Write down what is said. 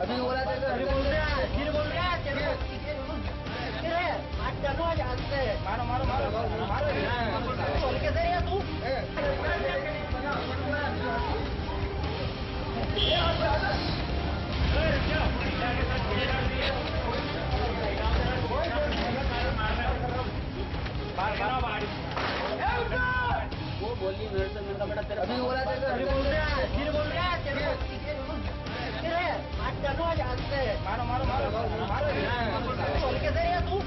अभी बोला था अभी बोल रहा है फिर बोल रहा है फिर है आज चलो आज आज से मारो मारो मारो मारो बोल के दे तू वो बोली मेरे से मैं बेटा तेरा अभी बोला था अभी बोल रहा है फिर बोल रहा है फिर है आज चलो आज आज से मारो मारो मारो मारो बोल के दे तू